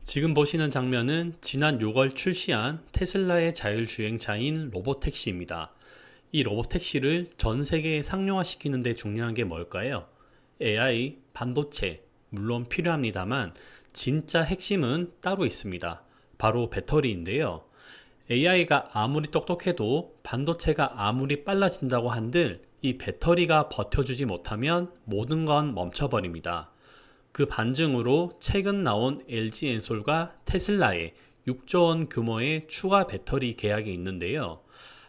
지금 보시는 장면은 지난 6월 출시한 테슬라의 자율주행차인 로보택시입니다. 이 로보택시를 전 세계에 상용화시키는 데 중요한 게 뭘까요? AI, 반도체, 물론 필요합니다만 진짜 핵심은 따로 있습니다. 바로 배터리인데요. AI가 아무리 똑똑해도 반도체가 아무리 빨라진다고 한들 이 배터리가 버텨주지 못하면 모든 건 멈춰버립니다. 그 반증으로 최근 나온 LG엔솔과 테슬라의 6조 원 규모의 추가 배터리 계약이 있는데요.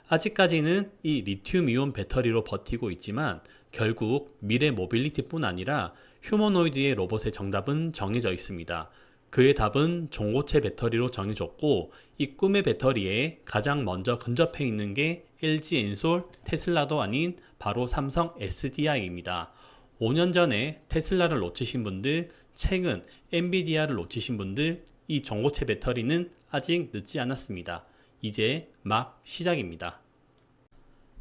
아직까지는 이 리튬이온 배터리로 버티고 있지만 결국 미래 모빌리티뿐 아니라 휴머노이드의 로봇의 정답은 정해져 있습니다. 그의 답은 전고체 배터리로 정해졌고 이 꿈의 배터리에 가장 먼저 근접해 있는 게 LG엔솔, 테슬라도 아닌 바로 삼성 SDI입니다. 5년 전에 테슬라를 놓치신 분들, 최근 엔비디아를 놓치신 분들, 이 전고체 배터리는 아직 늦지 않았습니다. 이제 막 시작입니다.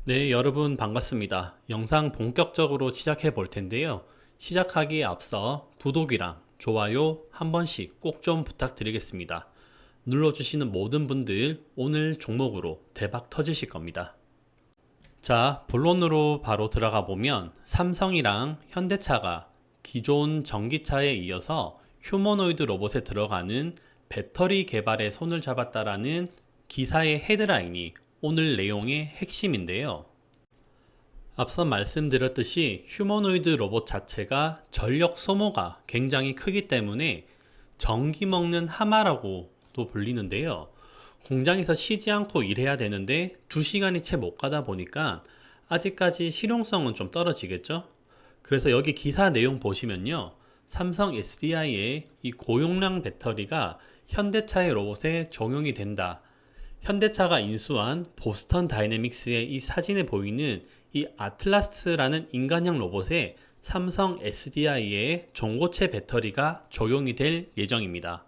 네, 여러분 반갑습니다. 영상 본격적으로 시작해 볼 텐데요. 시작하기에 앞서 구독이랑 좋아요 한 번씩 꼭 좀 부탁드리겠습니다. 눌러주시는 모든 분들 오늘 종목으로 대박 터지실 겁니다. 자, 본론으로 바로 들어가 보면 삼성이랑 현대차가 기존 전기차에 이어서 휴머노이드 로봇에 들어가는 배터리 개발에 손을 잡았다라는 기사의 헤드라인이 오늘 내용의 핵심인데요. 앞서 말씀드렸듯이 휴머노이드 로봇 자체가 전력 소모가 굉장히 크기 때문에 전기 먹는 하마라고도 불리는데요. 공장에서 쉬지 않고 일해야 되는데 2시간이 채 못 가다 보니까 아직까지 실용성은 좀 떨어지겠죠. 그래서 여기 기사 내용 보시면요, 삼성 SDI의 이 고용량 배터리가 현대차의 로봇에 적용이 된다. 현대차가 인수한 보스턴 다이내믹스의 이 사진에 보이는 이 아틀라스라는 인간형 로봇에 삼성 SDI의 전고체 배터리가 적용이 될 예정입니다.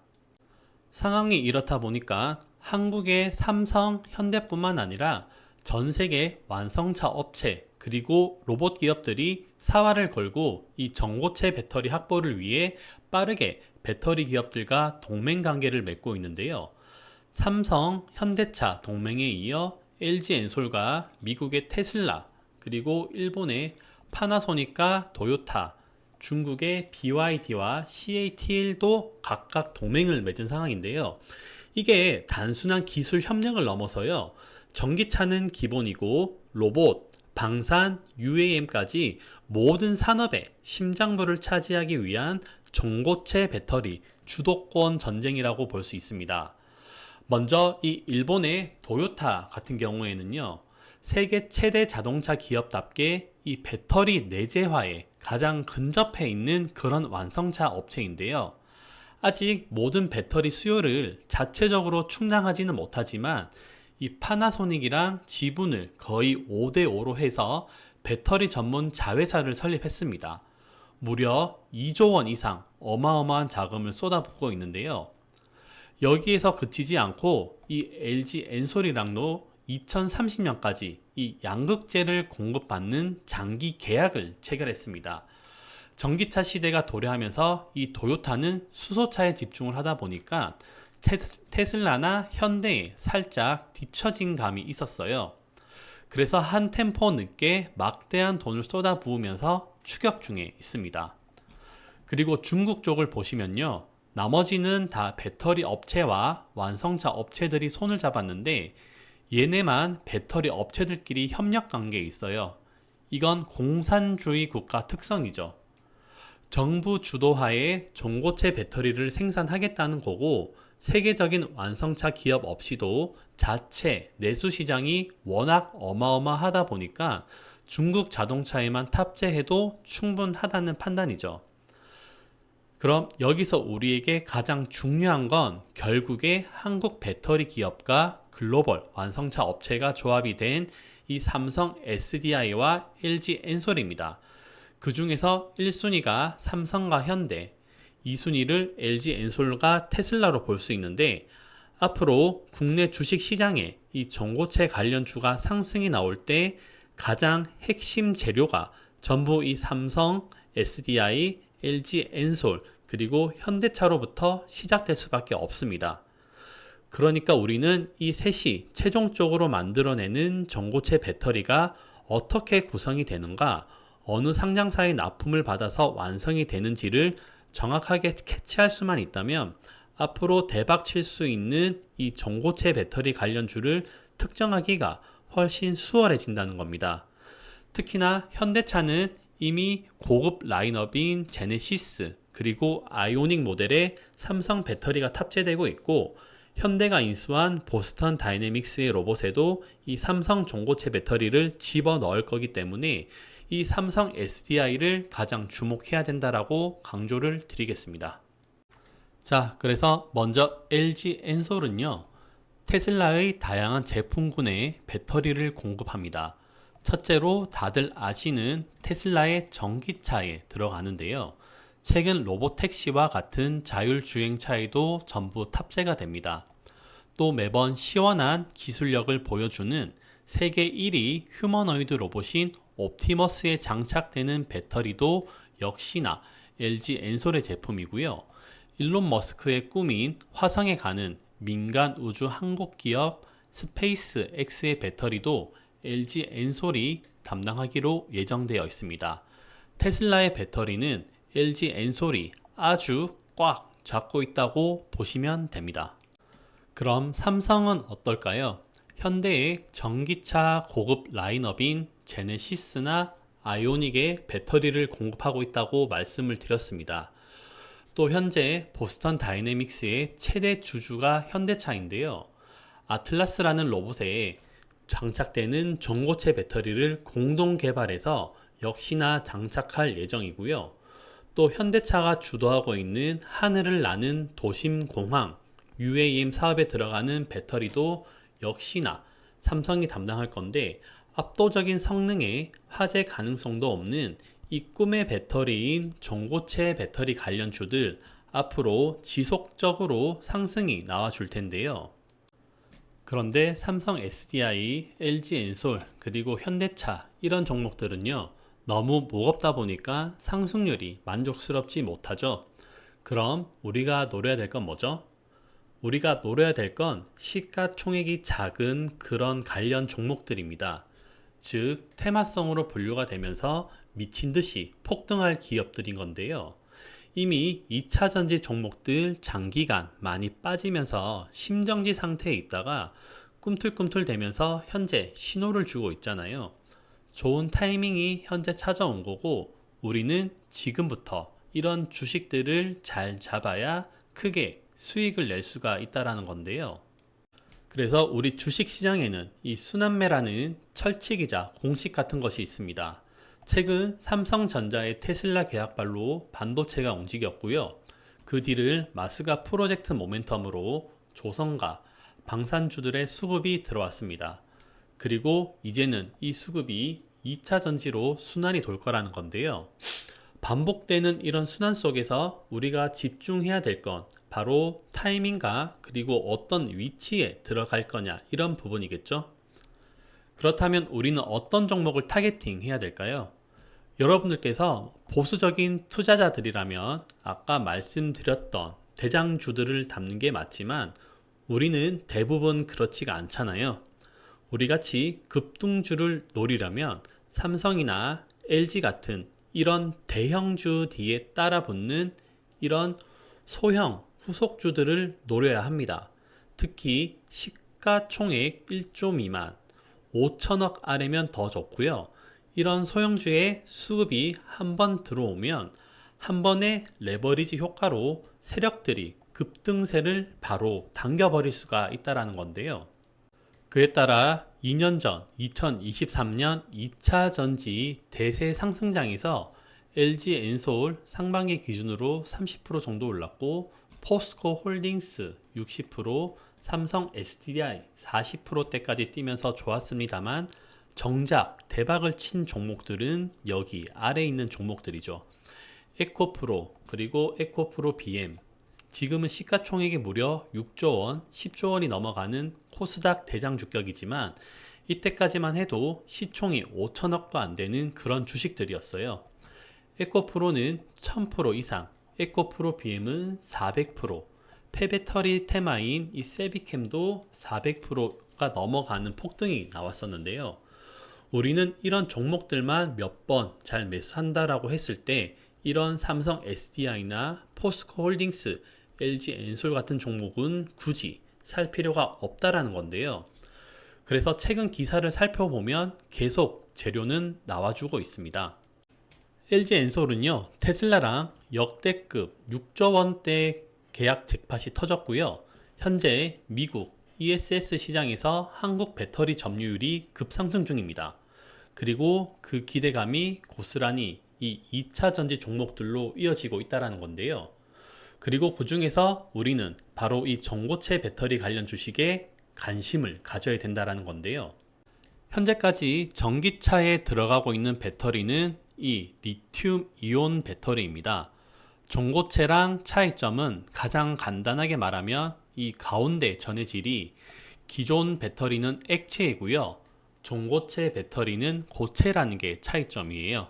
상황이 이렇다 보니까 한국의 삼성, 현대뿐만 아니라 전 세계 완성차 업체 그리고 로봇 기업들이 사활을 걸고 이 전고체 배터리 확보를 위해 빠르게 배터리 기업들과 동맹 관계를 맺고 있는데요. 삼성, 현대차 동맹에 이어 LG엔솔과 미국의 테슬라, 그리고 일본의 파나소닉과 도요타, 중국의 BYD와 CATL도 각각 동맹을 맺은 상황인데요. 이게 단순한 기술 협력을 넘어서요, 전기차는 기본이고 로봇, 방산, UAM까지 모든 산업의 심장부를 차지하기 위한 전고체 배터리 주도권 전쟁이라고 볼 수 있습니다. 먼저 이 일본의 도요타 같은 경우에는요, 세계 최대 자동차 기업답게 이 배터리 내재화에 가장 근접해 있는 그런 완성차 업체인데요. 아직 모든 배터리 수요를 자체적으로 충당하지는 못하지만 이 파나소닉이랑 지분을 거의 5대5로 해서 배터리 전문 자회사를 설립했습니다. 무려 2조 원 이상 어마어마한 자금을 쏟아붓고 있는데요. 여기에서 그치지 않고 이 LG 엔솔이랑도 2030년까지 이 양극재를 공급받는 장기 계약을 체결했습니다. 전기차 시대가 도래하면서 이 도요타는 수소차에 집중을 하다 보니까 테슬라나 현대에 살짝 뒤처진 감이 있었어요. 그래서 한 템포 늦게 막대한 돈을 쏟아부으면서 추격 중에 있습니다. 그리고 중국 쪽을 보시면요, 나머지는 다 배터리 업체와 완성차 업체들이 손을 잡았는데 얘네만 배터리 업체들끼리 협력 관계에 있어요. 이건 공산주의 국가 특성이죠. 정부 주도하에 전고체 배터리를 생산하겠다는 거고, 세계적인 완성차 기업 없이도 자체 내수 시장이 워낙 어마어마하다 보니까 중국 자동차에만 탑재해도 충분하다는 판단이죠. 그럼 여기서 우리에게 가장 중요한 건 결국에 한국 배터리 기업과 글로벌 완성차 업체가 조합이 된 이 삼성 SDI와 LG 엔솔입니다. 그 중에서 1순위가 삼성과 현대, 2순위를 LG 엔솔과 테슬라로 볼 수 있는데, 앞으로 국내 주식 시장에 이 전고체 관련주가 상승이 나올 때 가장 핵심 재료가 전부 이 삼성, SDI, LG 엔솔 그리고 현대차로부터 시작될 수밖에 없습니다. 그러니까 우리는 이 셋이 최종적으로 만들어내는 전고체 배터리가 어떻게 구성이 되는가, 어느 상장사의 납품을 받아서 완성이 되는지를 정확하게 캐치할 수만 있다면 앞으로 대박 칠 수 있는 이 전고체 배터리 관련주를 특정하기가 훨씬 수월해진다는 겁니다. 특히나 현대차는 이미 고급 라인업인 제네시스 그리고 아이오닉 모델에 삼성 배터리가 탑재되고 있고, 현대가 인수한 보스턴 다이내믹스의 로봇에도 이 삼성 전고체 배터리를 집어넣을 거기 때문에 이 삼성 SDI를 가장 주목해야 된다라고 강조를 드리겠습니다. 자, 그래서 먼저 LG 엔솔은요, 테슬라의 다양한 제품군에 배터리를 공급합니다. 첫째로 다들 아시는 테슬라의 전기차에 들어가는데요. 최근 로보택시와 같은 자율주행차에도 전부 탑재가 됩니다. 또 매번 시원한 기술력을 보여주는 세계 1위 휴머노이드 로봇인 옵티머스에 장착되는 배터리도 역시나 LG 엔솔의 제품이고요. 일론 머스크의 꿈인 화성에 가는 민간 우주 항공 기업 스페이스 X의 배터리도 LG 엔솔이 담당하기로 예정되어 있습니다. 테슬라의 배터리는 LG 엔솔이 아주 꽉 잡고 있다고 보시면 됩니다. 그럼 삼성은 어떨까요? 현대의 전기차 고급 라인업인 제네시스나 아이오닉의 배터리를 공급하고 있다고 말씀을 드렸습니다. 또 현재 보스턴 다이내믹스의 최대 주주가 현대차인데요. 아틀라스라는 로봇에 장착되는 전고체 배터리를 공동 개발해서 역시나 장착할 예정이고요. 또 현대차가 주도하고 있는 하늘을 나는 도심공항 UAM 사업에 들어가는 배터리도 역시나 삼성이 담당할 건데, 압도적인 성능에 화재 가능성도 없는 이 꿈의 배터리인 전고체 배터리 관련주들 앞으로 지속적으로 상승이 나와줄 텐데요. 그런데 삼성 SDI, LG 엔솔, 그리고 현대차 이런 종목들은요, 너무 무겁다 보니까 상승률이 만족스럽지 못하죠. 그럼 우리가 노려야 될 건 뭐죠? 우리가 노려야 될 건 시가총액이 작은 그런 관련 종목들입니다. 즉 테마성으로 분류가 되면서 미친 듯이 폭등할 기업들인 건데요. 이미 2차전지 종목들 장기간 많이 빠지면서 심정지 상태에 있다가 꿈틀꿈틀 대면서 현재 신호를 주고 있잖아요. 좋은 타이밍이 현재 찾아온 거고, 우리는 지금부터 이런 주식들을 잘 잡아야 크게 수익을 낼 수가 있다라는 건데요. 그래서 우리 주식시장에는 이 순환매라는 철칙이자 공식 같은 것이 있습니다. 최근 삼성전자의 테슬라 계약발로 반도체가 움직였고요. 그 뒤를 마스가 프로젝트 모멘텀으로 조선과 방산주들의 수급이 들어왔습니다. 그리고 이제는 이 수급이 2차 전지로 순환이 돌 거라는 건데요. 반복되는 이런 순환 속에서 우리가 집중해야 될 건 바로 타이밍과 그리고 어떤 위치에 들어갈 거냐, 이런 부분이겠죠. 그렇다면 우리는 어떤 종목을 타겟팅 해야 될까요? 여러분들께서 보수적인 투자자들이라면 아까 말씀드렸던 대장주들을 담는 게 맞지만, 우리는 대부분 그렇지가 않잖아요. 우리같이 급등주를 노리려면 삼성이나 LG 같은 이런 대형주 뒤에 따라 붙는 이런 소형 후속주들을 노려야 합니다. 특히 시가총액 1조 미만, 5천억 아래면 더 좋고요. 이런 소형주의 수급이 한번 들어오면 한 번의 레버리지 효과로 세력들이 급등세를 바로 당겨버릴 수가 있다는 건데요. 그에 따라 2년 전 2023년 2차 전지 대세 상승장에서 LG 엔솔 상반기 기준으로 30% 정도 올랐고, 포스코 홀딩스 60%, 삼성 SDI 40%대까지 뛰면서 좋았습니다만, 정작 대박을 친 종목들은 여기 아래에 있는 종목들이죠. 에코프로, 그리고 에코프로 BM, 지금은 시가총액이 무려 6조 원, 10조 원이 넘어가는 코스닥 대장 주격이지만 이때까지만 해도 시총이 5천억도 안 되는 그런 주식들이었어요. 에코프로는 1000% 이상, 에코프로 BM은 400%, 폐배터리 테마인 이 세비캠도 400%가 넘어가는 폭등이 나왔었는데요. 우리는 이런 종목들만 몇 번 잘 매수한다라고 했을 때 이런 삼성 SDI나 포스코 홀딩스, LG 엔솔 같은 종목은 굳이 살 필요가 없다라는 건데요. 그래서 최근 기사를 살펴보면 계속 재료는 나와주고 있습니다. LG 엔솔은요, 테슬라랑 역대급 6조 원대 계약 잭팟이 터졌고요. 현재 미국 ESS 시장에서 한국 배터리 점유율이 급상승 중입니다. 그리고 그 기대감이 고스란히 이 2차 전지 종목들로 이어지고 있다는 건데요. 그리고 그 중에서 우리는 바로 이 전고체 배터리 관련 주식에 관심을 가져야 된다는 건데요. 현재까지 전기차에 들어가고 있는 배터리는 이 리튬 이온 배터리입니다. 전고체랑 차이점은 가장 간단하게 말하면 이 가운데 전해질이 기존 배터리는 액체이고요. 전고체 배터리는 고체라는 게 차이점이에요.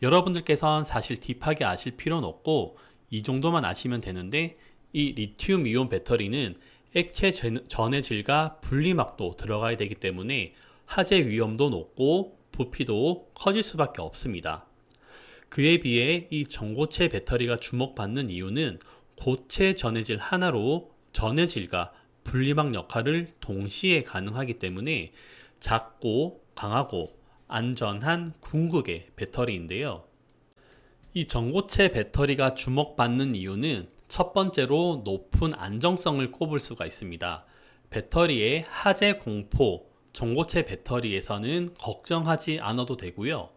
여러분들께서는 사실 딥하게 아실 필요는 없고 이 정도만 아시면 되는데 이 리튬 이온 배터리는 액체 전해질과 분리막도 들어가야 되기 때문에 화재 위험도 높고 부피도 커질 수밖에 없습니다. 그에 비해 이 전고체 배터리가 주목받는 이유는 고체 전해질 하나로 전해질과 분리막 역할을 동시에 가능하기 때문에 작고 강하고 안전한 궁극의 배터리인데요. 이 전고체 배터리가 주목받는 이유는 첫 번째로 높은 안정성을 꼽을 수가 있습니다. 배터리의 화재 공포, 전고체 배터리에서는 걱정하지 않아도 되고요.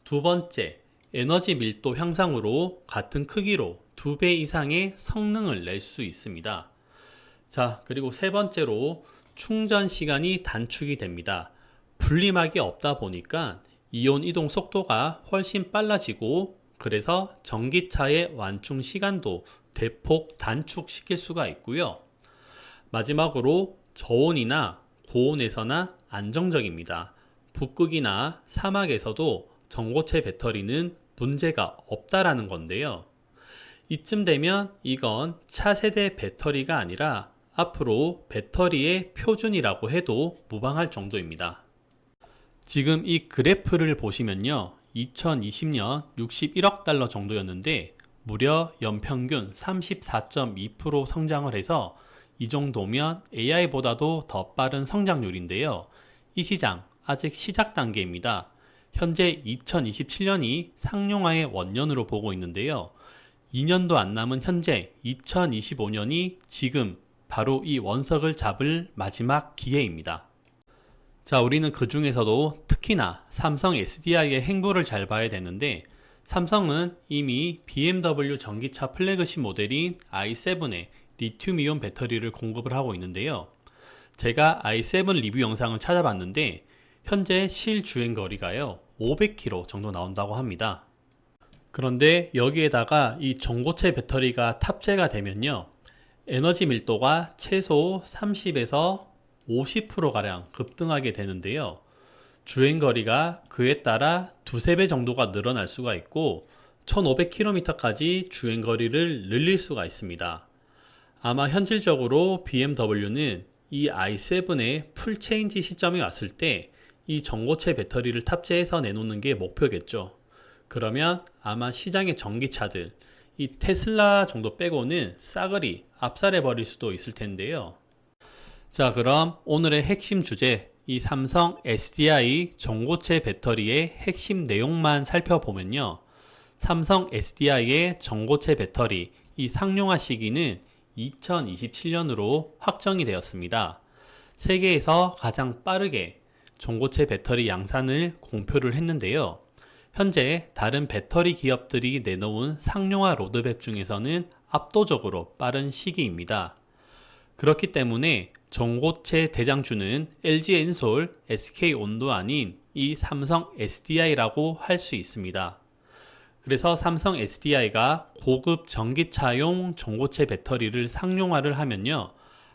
두 번째, 에너지 밀도 향상으로 같은 크기로 2배 이상의 성능을 낼 수 있습니다. 자, 그리고 세 번째로 충전 시간이 단축이 됩니다. 분리막이 없다 보니까 이온 이동 속도가 훨씬 빨라지고 그래서 전기차의 완충 시간도 대폭 단축시킬 수가 있고요. 마지막으로 저온이나 고온에서나 안정적입니다. 북극이나 사막에서도 전고체 배터리는 문제가 없다라는 건데요. 이쯤 되면 이건 차세대 배터리가 아니라 앞으로 배터리의 표준이라고 해도 무방할 정도입니다. 지금 이 그래프를 보시면요. 2020년 61억 달러 정도였는데 무려 연평균 34.2% 성장을 해서 이 정도면 AI보다도 더 빠른 성장률인데요. 이 시장 아직 시작 단계입니다. 현재 2027년이 상용화의 원년으로 보고 있는데요. 2년도 안 남은 현재 2025년이 지금 바로 이 원석을 잡을 마지막 기회입니다. 자, 우리는 그 중에서도 특히나 삼성 SDI의 행보를 잘 봐야 되는데 삼성은 이미 BMW 전기차 플래그십 모델인 i7에 리튬이온 배터리를 공급을 하고 있는데요. 제가 i7 리뷰 영상을 찾아봤는데 현재 실주행 거리가요 500km 정도 나온다고 합니다. 그런데 여기에다가 이 전고체 배터리가 탑재가 되면요 에너지 밀도가 최소 30에서 50%가량 급등하게 되는데요. 주행거리가 그에 따라 두세 배 정도가 늘어날 수가 있고 1500km까지 주행거리를 늘릴 수가 있습니다. 아마 현실적으로 BMW는 이 i7의 풀체인지 시점이 왔을 때 이 전고체 배터리를 탑재해서 내놓는 게 목표겠죠. 그러면 아마 시장의 전기차들, 이 테슬라 정도 빼고는 싸그리 압살해 버릴 수도 있을 텐데요. 자, 그럼 오늘의 핵심 주제, 이 삼성 SDI 전고체 배터리의 핵심 내용만 살펴보면요. 삼성 SDI의 전고체 배터리, 이 상용화 시기는 2027년으로 확정이 되었습니다. 세계에서 가장 빠르게 전고체 배터리 양산을 공표를 했는데요. 현재 다른 배터리 기업들이 내놓은 상용화 로드맵 중에서는 압도적으로 빠른 시기입니다. 그렇기 때문에 전고체 대장주는 LG 엔솔, SK 온도 아닌 이 삼성 SDI라고 할 수 있습니다. 그래서 삼성 SDI가 고급 전기차용 전고체 배터리를 상용화를 하면요.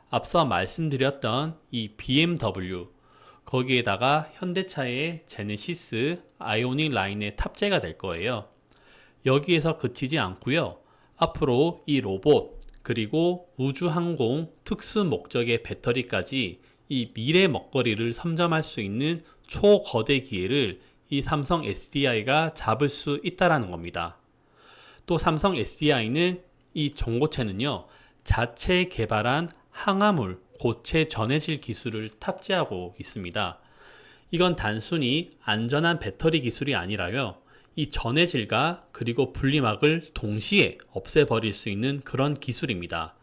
앞서 말씀드렸던 이 BMW, 거기에다가 현대차의 제네시스, 아이오닉 라인에 탑재가 될 거예요. 여기에서 그치지 않고요. 앞으로 이 로봇 그리고 우주항공 특수 목적의 배터리까지 이 미래 먹거리를 선점할 수 있는 초거대 기회를 이 삼성 SDI가 잡을 수 있다라는 겁니다. 또 삼성 SDI는 이 전고체는요, 자체 개발한 항화물 고체 전해질 기술을 탑재하고 있습니다. 이건 단순히 안전한 배터리 기술이 아니라요, 이 전해질과 그리고 분리막을 동시에 없애버릴 수 있는 그런 기술입니다.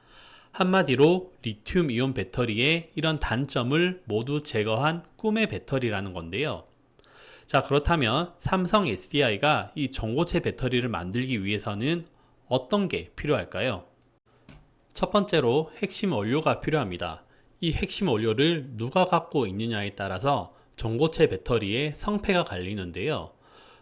한마디로 리튬 이온 배터리의 이런 단점을 모두 제거한 꿈의 배터리라는 건데요. 자, 그렇다면 삼성 SDI가 이 전고체 배터리를 만들기 위해서는 어떤 게 필요할까요? 첫 번째로 핵심 원료가 필요합니다. 이 핵심 원료를 누가 갖고 있느냐에 따라서 전고체 배터리의 성패가 갈리는데요.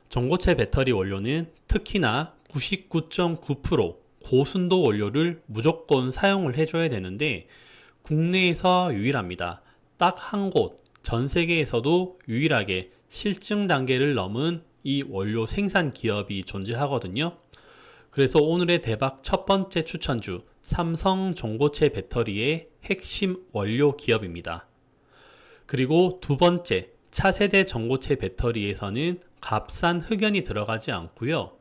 전고체 배터리 원료는 특히나 99.9% 고순도 원료를 무조건 사용을 해줘야 되는데 국내에서 유일합니다. 딱 한 곳, 전 세계에서도 유일하게 실증 단계를 넘은 이 원료 생산 기업이 존재하거든요. 그래서 오늘의 대박 첫 번째 추천주, 삼성 전고체 배터리의 핵심 원료 기업입니다. 그리고 두 번째, 차세대 전고체 배터리에서는 값싼 흑연이 들어가지 않고요,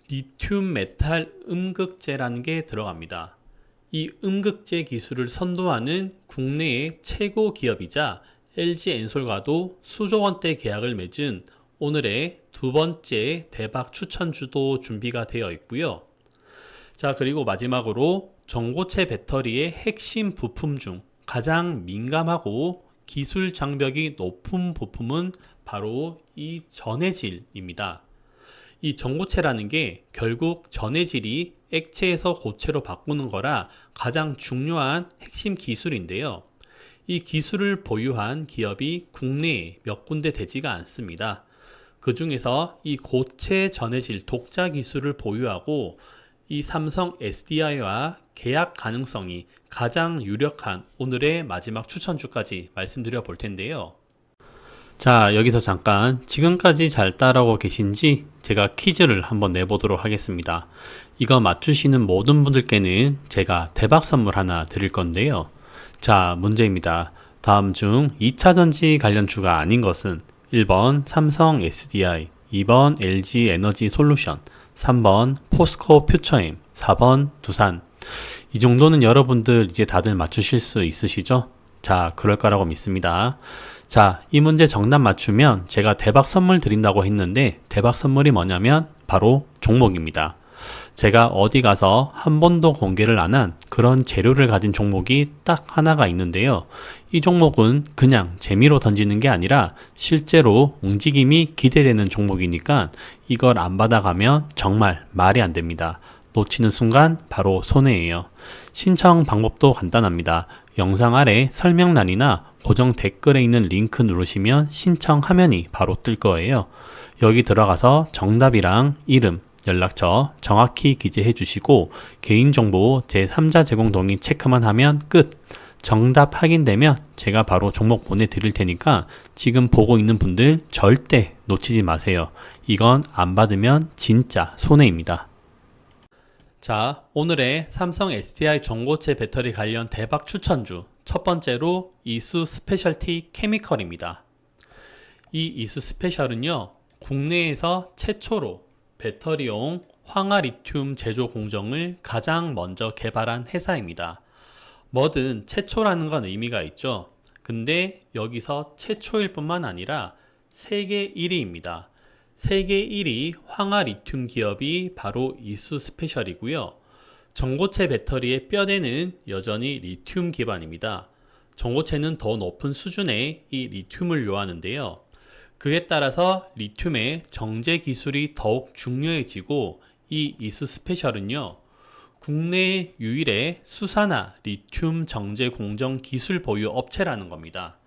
리튬 메탈 음극재라는 게 들어갑니다. 이 음극재 기술을 선도하는 국내의 최고 기업이자 LG엔솔과도 수조 원대 계약을 맺은 오늘의 두 번째 대박 추천주도 준비가 되어 있고요. 자, 그리고 마지막으로 전고체 배터리의 핵심 부품 중 가장 민감하고 기술 장벽이 높은 부품은 바로 이 전해질입니다. 이 전고체라는 게 결국 전해질이 액체에서 고체로 바꾸는 거라 가장 중요한 핵심 기술인데요. 이 기술을 보유한 기업이 국내에 몇 군데 되지가 않습니다. 그 중에서 이 고체 전해질 독자 기술을 보유하고 이 삼성 SDI와 계약 가능성이 가장 유력한 오늘의 마지막 추천주까지 말씀드려 볼 텐데요. 자, 여기서 잠깐 지금까지 잘 따라오고 계신지 제가 퀴즈를 한번 내보도록 하겠습니다. 이거 맞추시는 모든 분들께는 제가 대박 선물 하나 드릴 건데요. 자, 문제입니다. 다음 중 2차전지 관련주가 아닌 것은 1번 삼성 SDI, 2번 LG 에너지 솔루션, 3번 포스코 퓨처엠, 4번 두산. 이 정도는 여러분들 이제 다들 맞추실 수 있으시죠? 자, 그럴 거라고 믿습니다. 자, 이 문제 정답 맞추면 제가 대박 선물 드린다고 했는데 대박 선물이 뭐냐면 바로 종목입니다. 제가 어디 가서 한 번도 공개를 안 한 그런 재료를 가진 종목이 딱 하나가 있는데요. 이 종목은 그냥 재미로 던지는 게 아니라 실제로 움직임이 기대되는 종목이니까 이걸 안 받아가면 정말 말이 안 됩니다. 놓치는 순간 바로 손해예요. 신청 방법도 간단합니다. 영상 아래 설명란이나 고정 댓글에 있는 링크 누르시면 신청 화면이 바로 뜰 거예요. 여기 들어가서 정답이랑 이름, 연락처 정확히 기재해 주시고 개인정보 제3자 제공 동의 체크만 하면 끝. 정답 확인되면 제가 바로 종목 보내드릴 테니까 지금 보고 있는 분들 절대 놓치지 마세요. 이건 안 받으면 진짜 손해입니다. 자, 오늘의 삼성 SDI 전고체 배터리 관련 대박 추천주 첫 번째로 이수 스페셜티 케미컬입니다. 이 이수 스페셜은요, 국내에서 최초로 배터리용 황화리튬 제조 공정을 가장 먼저 개발한 회사입니다. 뭐든 최초라는 건 의미가 있죠. 근데 여기서 최초일 뿐만 아니라 세계 1위입니다. 세계 1위 황화리튬 기업이 바로 이수 스페셜이고요. 전고체 배터리의 뼈대는 여전히 리튬 기반입니다. 전고체는 더 높은 수준의 이 리튬을 요하는데요. 그에 따라서 리튬의 정제 기술이 더욱 중요해지고 이 이수 스페셜은요, 국내 유일의 수산화 리튬 정제 공정 기술 보유 업체라는 겁니다.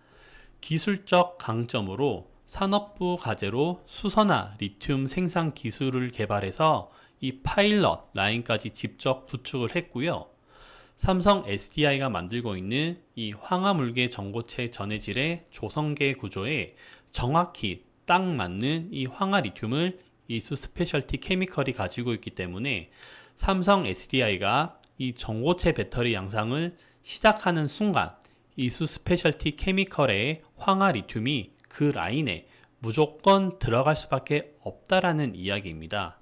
기술적 강점으로 산업부 과제로 수선화 리튬 생산 기술을 개발해서 이 파일럿 라인까지 직접 구축을 했고요. 삼성 SDI가 만들고 있는 이 황화물계 전고체 전해질의 조성계 구조에 정확히 딱 맞는 이 황화 리튬을 이수 스페셜티 케미컬이 가지고 있기 때문에 삼성 SDI가 이 전고체 배터리 양상을 시작하는 순간 이수 스페셜티 케미컬의 황화 리튬이 그 라인에 무조건 들어갈 수밖에 없다라는 이야기입니다.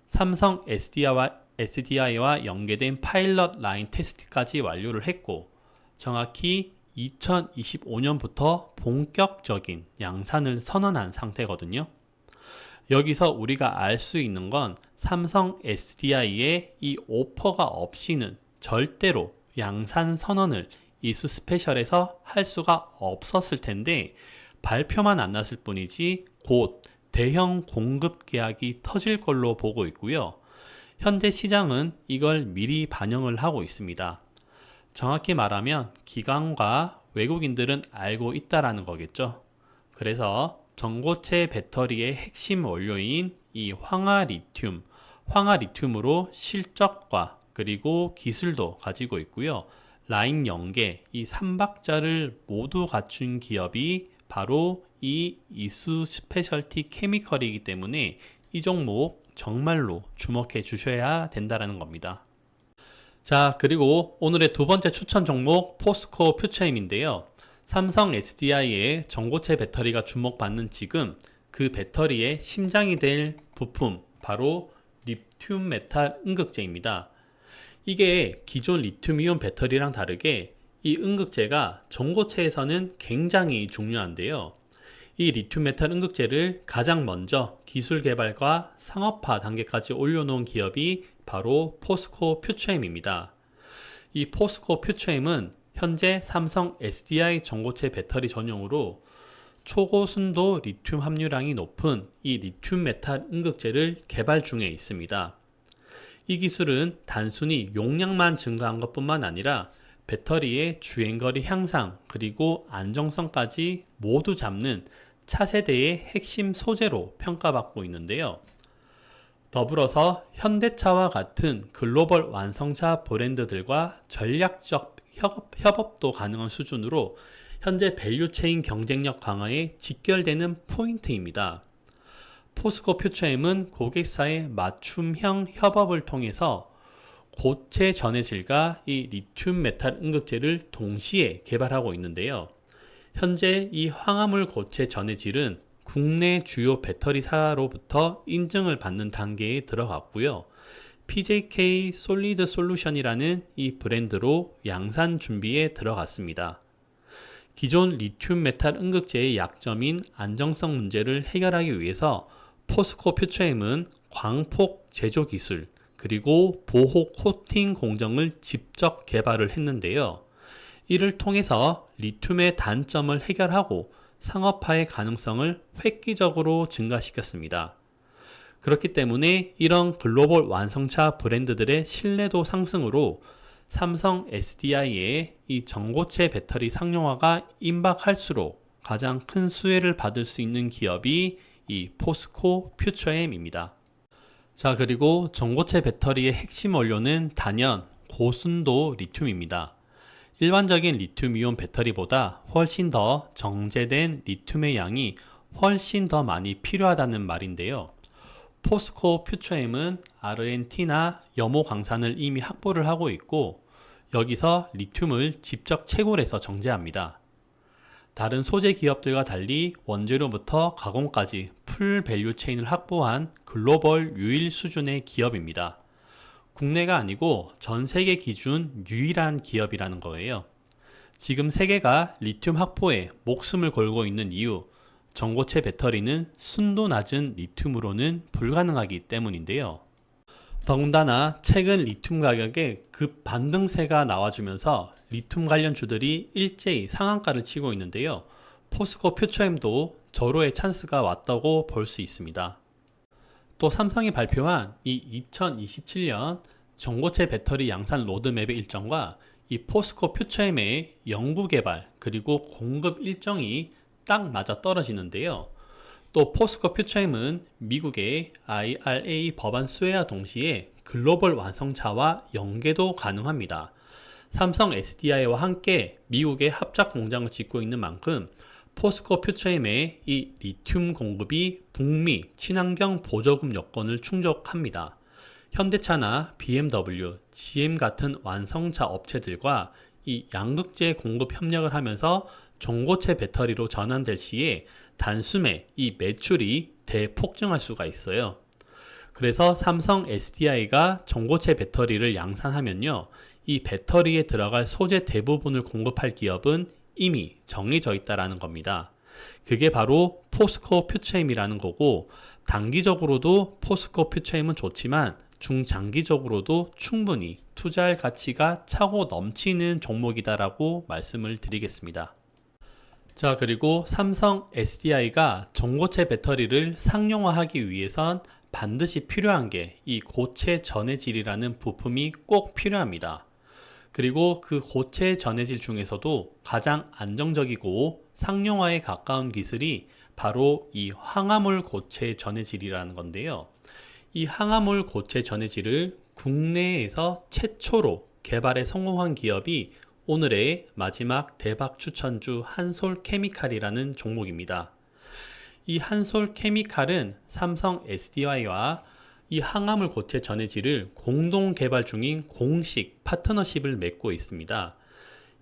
삼성 SDI와 연계된 파일럿 라인 테스트까지 완료를 했고 정확히 2025년부터 본격적인 양산을 선언한 상태거든요. 여기서 우리가 알 수 있는 건 삼성 SDI의 이 오퍼가 없이는 절대로 양산 선언을 이수 스페셜에서 할 수가 없었을 텐데 발표만 안 났을 뿐이지 곧 대형 공급 계약이 터질 걸로 보고 있고요. 현재 시장은 이걸 미리 반영을 하고 있습니다. 정확히 말하면 기관과 외국인들은 알고 있다라는 거겠죠. 그래서 전고체 배터리의 핵심 원료인 이 황화 리튬으로 실적과 그리고 기술도 가지고 있고요. 라인 연계, 이 3박자를 모두 갖춘 기업이 바로 이 이수 스페셜티 케미컬이기 때문에 이 종목 정말로 주목해 주셔야 된다는 겁니다. 자, 그리고 오늘의 두 번째 추천 종목 포스코 퓨처엠인데요. 삼성 SDI의 전고체 배터리가 주목받는 지금 그 배터리의 심장이 될 부품 바로 리튬 메탈 음극재입니다. 이게 기존 리튬이온 배터리랑 다르게 이 음극재가 전고체에서는 굉장히 중요한데요. 이 리튬 메탈 음극재를 가장 먼저 기술 개발과 상업화 단계까지 올려놓은 기업이 바로 포스코 퓨처엠입니다. 이 포스코 퓨처엠은 현재 삼성 SDI 전고체 배터리 전용으로 초고순도 리튬 함유량이 높은 이 리튬 메탈 음극재를 개발 중에 있습니다. 이 기술은 단순히 용량만 증가한 것뿐만 아니라 배터리의 주행거리 향상 그리고 안정성까지 모두 잡는 차세대의 핵심 소재로 평가받고 있는데요. 더불어서 현대차와 같은 글로벌 완성차 브랜드들과 전략적 협업도 가능한 수준으로 현재 밸류체인 경쟁력 강화에 직결되는 포인트입니다. 포스코 퓨처엠은 고객사의 맞춤형 협업을 통해서 고체 전해질과 이 리튬 메탈 음극재를 동시에 개발하고 있는데요. 현재 이 황화물 고체 전해질은 국내 주요 배터리사로부터 인증을 받는 단계에 들어갔고요. PJK 솔리드 솔루션이라는 이 브랜드로 양산 준비에 들어갔습니다. 기존 리튬 메탈 음극재의 약점인 안정성 문제를 해결하기 위해서 포스코 퓨처엠은 광폭 제조 기술 그리고 보호 코팅 공정을 직접 개발을 했는데요. 이를 통해서 리튬의 단점을 해결하고 상업화의 가능성을 획기적으로 증가시켰습니다. 그렇기 때문에 이런 글로벌 완성차 브랜드들의 신뢰도 상승으로 삼성 SDI의 이 전고체 배터리 상용화가 임박할수록 가장 큰 수혜를 받을 수 있는 기업이 이 포스코 퓨처엠입니다. 자, 그리고 전고체 배터리의 핵심 원료는 단연 고순도 리튬입니다. 일반적인 리튬이온 배터리보다 훨씬 더 정제된 리튬의 양이 훨씬 더 많이 필요하다는 말인데요. 포스코 퓨처엠은 아르헨티나 염호 광산을 이미 확보를 하고 있고 여기서 리튬을 직접 채굴해서 정제합니다. 다른 소재 기업들과 달리 원재료부터 가공까지 풀 밸류 체인을 확보한 글로벌 유일 수준의 기업입니다. 국내가 아니고 전 세계 기준 유일한 기업이라는 거예요. 지금 세계가 리튬 확보에 목숨을 걸고 있는 이유, 전고체 배터리는 순도 낮은 리튬으로는 불가능하기 때문인데요. 더군다나 최근 리튬 가격에 급 반등세가 나와주면서 리튬 관련주들이 일제히 상한가를 치고 있는데요. 포스코 퓨처엠도 절호의 찬스가 왔다고 볼 수 있습니다. 또 삼성이 발표한 이 2027년 전고체 배터리 양산 로드맵의 일정과 이 포스코 퓨처엠의 연구 개발 그리고 공급 일정이 딱 맞아 떨어지는데요. 또 포스코 퓨처엠은 미국의 IRA 법안 수혜와 동시에 글로벌 완성차와 연계도 가능합니다. 삼성 SDI와 함께 미국의 합작 공장을 짓고 있는 만큼 포스코 퓨처엠의 이 리튬 공급이 북미 친환경 보조금 요건을 충족합니다. 현대차나 BMW, GM 같은 완성차 업체들과 이 양극재 공급 협력을 하면서 전고체 배터리로 전환될 시에 단숨에 이 매출이 대폭증할 수가 있어요. 그래서 삼성 SDI가 전고체 배터리를 양산하면요, 이 배터리에 들어갈 소재 대부분을 공급할 기업은 이미 정해져 있다라는 겁니다. 그게 바로 포스코 퓨처엠이라는 거고, 단기적으로도 포스코 퓨처엠은 좋지만 중장기적으로도 충분히 투자할 가치가 차고 넘치는 종목이다라고 말씀을 드리겠습니다. 자, 그리고 삼성 SDI가 전고체 배터리를 상용화하기 위해선 반드시 필요한 게 이 고체 전해질이라는 부품이 꼭 필요합니다. 그리고 그 고체 전해질 중에서도 가장 안정적이고 상용화에 가까운 기술이 바로 이 황화물 고체 전해질이라는 건데요. 이 황화물 고체 전해질을 국내에서 최초로 개발에 성공한 기업이 오늘의 마지막 대박 추천주 한솔케미칼이라는 종목입니다. 이 한솔케미칼은 삼성 SDI와 이 항화물 고체 전해질을 공동 개발 중인 공식 파트너십을 맺고 있습니다.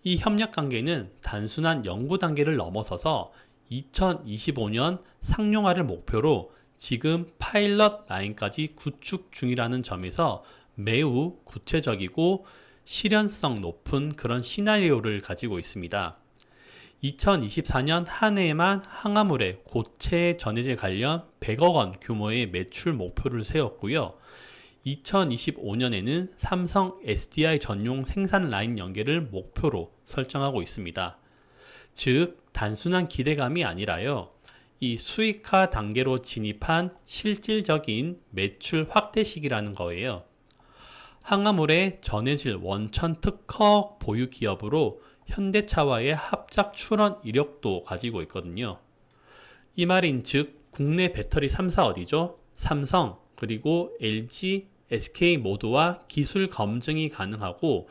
이 협력 관계는 단순한 연구 단계를 넘어서서 2025년 상용화를 목표로 지금 파일럿 라인까지 구축 중이라는 점에서 매우 구체적이고 실현성 높은 그런 시나리오를 가지고 있습니다. 2024년 한 해에만 항화물의 고체 전해질 관련 100억 원 규모의 매출 목표를 세웠고요. 2025년에는 삼성 SDI 전용 생산 라인 연계를 목표로 설정하고 있습니다. 즉, 단순한 기대감이 아니라요, 이 수익화 단계로 진입한 실질적인 매출 확대 시기라는 거예요. 항화물의 전해질 원천 특허 보유 기업으로 현대차와의 합작 출원 이력도 가지고 있거든요. 이 말인 즉 국내 배터리 3사 어디죠? 삼성, 그리고 LG, SK 모두와 기술 검증이 가능하고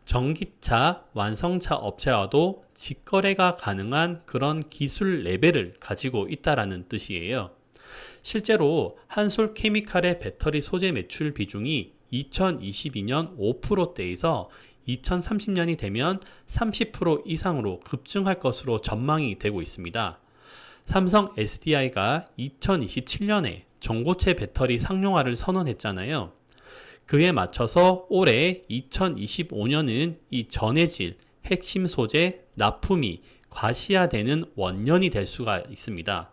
전기차, 완성차 업체와도 직거래가 가능한 그런 기술 레벨을 가지고 있다라는 뜻이에요. 실제로 한솔케미칼의 배터리 소재 매출 비중이 2022년 5%대에서 2030년이 되면 30% 이상으로 급증할 것으로 전망이 되고 있습니다. 삼성 SDI가 2027년에 전고체 배터리 상용화를 선언했잖아요. 그에 맞춰서 올해 2025년은 이 전해질, 핵심 소재, 납품이 과시화되는 원년이 될 수가 있습니다.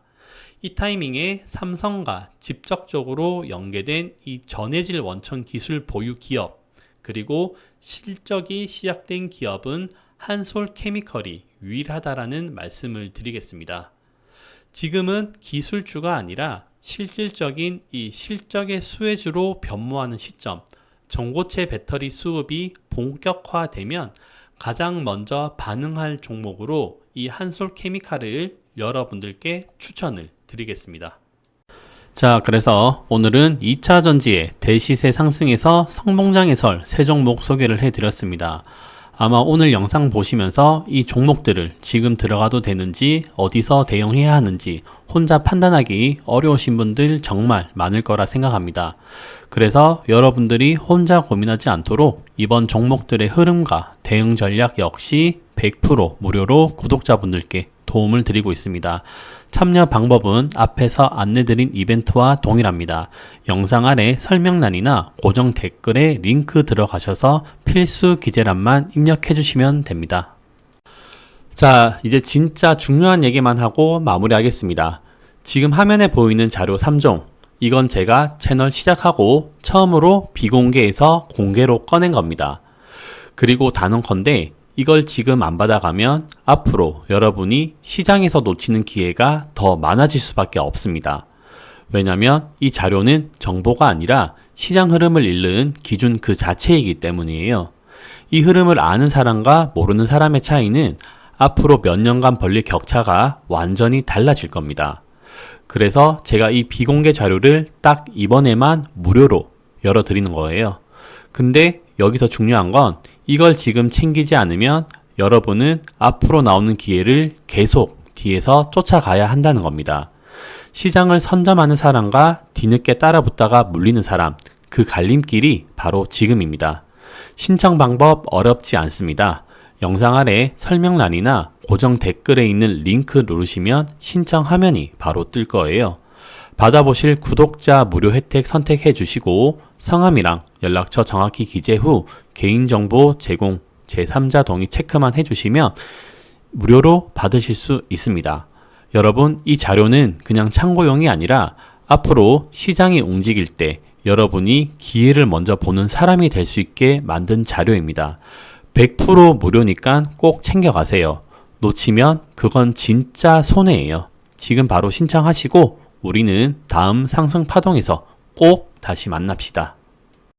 이 타이밍에 삼성과 직접적으로 연계된 이 전해질 원천 기술 보유 기업, 그리고 실적이 시작된 기업은 한솔케미칼이 유일하다라는 말씀을 드리겠습니다. 지금은 기술주가 아니라 실질적인 이 실적의 수혜주로 변모하는 시점, 전고체 배터리 수급이 본격화되면 가장 먼저 반응할 종목으로 이 한솔케미칼을 여러분들께 추천을 드리겠습니다. 자, 그래서 오늘은 2차 전지의 대시세 상승에서 성봉장의 설 세 종목 소개를 해드렸습니다. 아마 오늘 영상 보시면서 이 종목들을 지금 들어가도 되는지, 어디서 대응해야 하는지 혼자 판단하기 어려우신 분들 정말 많을 거라 생각합니다. 그래서 여러분들이 혼자 고민하지 않도록 이번 종목들의 흐름과 대응 전략 역시 100% 무료로 구독자분들께 도움을 드리고 있습니다. 참여 방법은 앞에서 안내드린 이벤트와 동일합니다. 영상 아래 설명란이나 고정 댓글에 링크 들어가셔서 필수 기재란만 입력해 주시면 됩니다. 자, 이제 진짜 중요한 얘기만 하고 마무리하겠습니다. 지금 화면에 보이는 자료 3종, 이건 제가 채널 시작하고 처음으로 비공개에서 공개로 꺼낸 겁니다. 그리고 단언컨대 이걸 지금 안 받아가면 앞으로 여러분이 시장에서 놓치는 기회가 더 많아질 수밖에 없습니다. 왜냐면 이 자료는 정보가 아니라 시장 흐름을 읽는 기준 그 자체이기 때문이에요. 이 흐름을 아는 사람과 모르는 사람의 차이는 앞으로 몇 년간 벌릴 격차가 완전히 달라질 겁니다. 그래서 제가 이 비공개 자료를 딱 이번에만 무료로 열어드리는 거예요. 근데 여기서 중요한 건 이걸 지금 챙기지 않으면 여러분은 앞으로 나오는 기회를 계속 뒤에서 쫓아가야 한다는 겁니다. 시장을 선점하는 사람과 뒤늦게 따라붙다가 물리는 사람, 그 갈림길이 바로 지금입니다. 신청 방법 어렵지 않습니다. 영상 아래 설명란이나 고정 댓글에 있는 링크 누르시면 신청 화면이 바로 뜰 거예요. 받아보실 구독자 무료 혜택 선택해 주시고 성함이랑 연락처 정확히 기재 후 개인정보 제공 제3자 동의 체크만 해주시면 무료로 받으실 수 있습니다. 여러분, 이 자료는 그냥 참고용이 아니라 앞으로 시장이 움직일 때 여러분이 기회를 먼저 보는 사람이 될 수 있게 만든 자료입니다. 100% 무료니까 꼭 챙겨가세요. 놓치면 그건 진짜 손해예요. 지금 바로 신청하시고 우리는 다음 상승 파동에서 꼭 다시 만납시다.